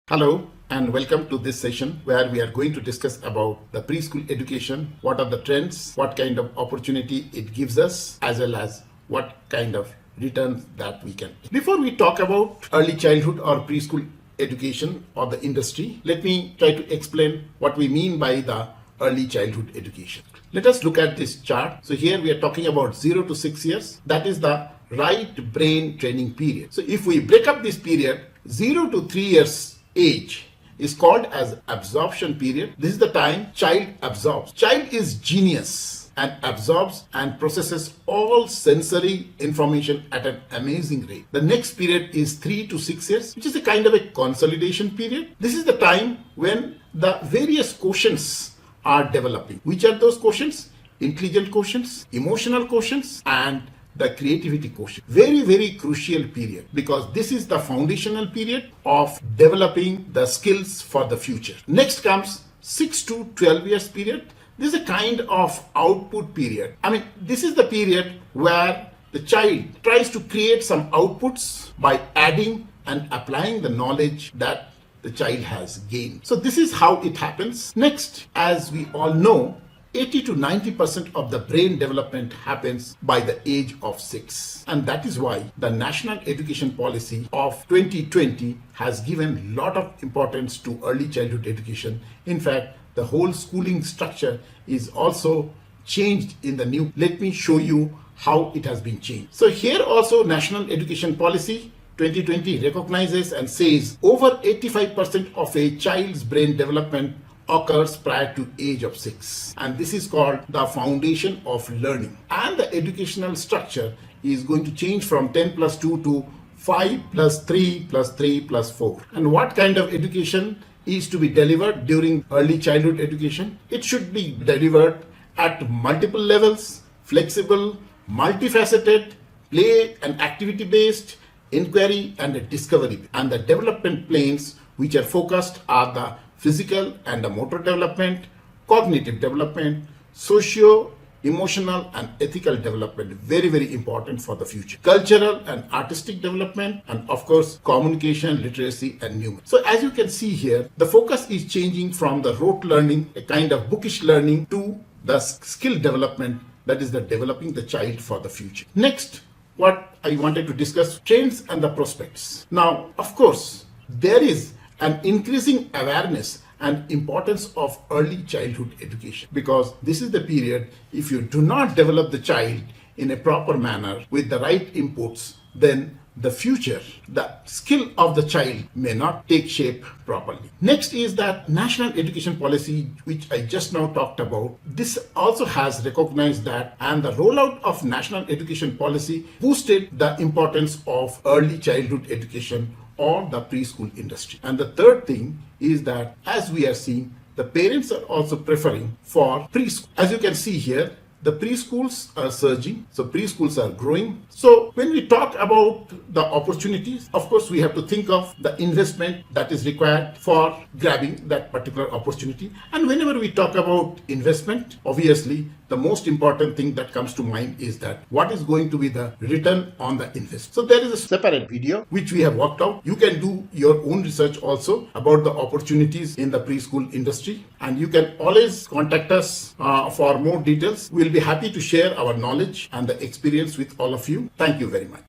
Hello and welcome to this session where we are going to discuss about the preschool education, what are the trends, what kind of opportunity it gives us, as well as what kind of returns that we can. Before we talk about early childhood or preschool education or the industry, let me try to explain what we mean by the early childhood education. Let us look at this chart. So here we are talking about 0 to 6 years. That is the right brain training period. So if we break up this period, 0 to 3 years age is called as absorption period. This is the time child absorbs. Child is genius and absorbs and processes all sensory information at an amazing rate. The next period is 3 to 6 years, which is a kind of a consolidation period. This is the time when the various quotients are developing. Which are those quotients? Intelligent quotients, emotional quotients, and the creativity quotient. Very, very crucial period because this is the foundational period of developing the skills for the future. Next comes 6 to 12 years period. This is a kind of output period. This is the period where the child tries to create some outputs by adding and applying the knowledge that the child has gained. So this is how it happens. Next, as we all know, 80 to 90% of the brain development happens by the age of 6. And that is why the National Education Policy of 2020 has given a lot of importance to early childhood education. In fact, the whole schooling structure is also changed in the new. Let me show you how it has been changed. So here also National Education Policy 2020 recognizes and says over 85% of a child's brain development occurs prior to age of 6, and this is called the foundation of learning. And the educational structure is going to change from 10 plus 2 to 5 plus 3 plus 3 plus 4. And what kind of education is to be delivered during early childhood education? It should be delivered at multiple levels, flexible, multifaceted, play and activity based, inquiry and discovery. And the development planes which are focused are the physical and the motor development, cognitive development, socio, emotional and ethical development. Very, very important for the future. Cultural and artistic development, and of course, communication, literacy and numeracy. So as you can see here, the focus is changing from the rote learning, a kind of bookish learning, to the skill development, that is the developing the child for the future. Next, what I wanted to discuss, trends and the prospects. Now, of course, there is an increasing awareness and importance of early childhood education because this is the period, if you do not develop the child in a proper manner with the right inputs, then the future, the skill of the child may not take shape properly. Next is that National Education Policy, which I just now talked about. This also has recognized that, and the rollout of National Education Policy boosted the importance of early childhood education or the preschool industry. And the third thing is that, as we are seeing, the parents are also preferring for preschool. As you can see here, the preschools are surging, so preschools are growing. So when we talk about the opportunities, of course, we have to think of the investment that is required for grabbing that particular opportunity. And whenever we talk about investment, obviously, the most important thing that comes to mind is that what is going to be the return on the investment. So there is a separate video which we have worked out. You can do your own research also about the opportunities in the preschool industry, and you can always contact us for more details. We'll be happy to share our knowledge and the experience with all of you. Thank you very much.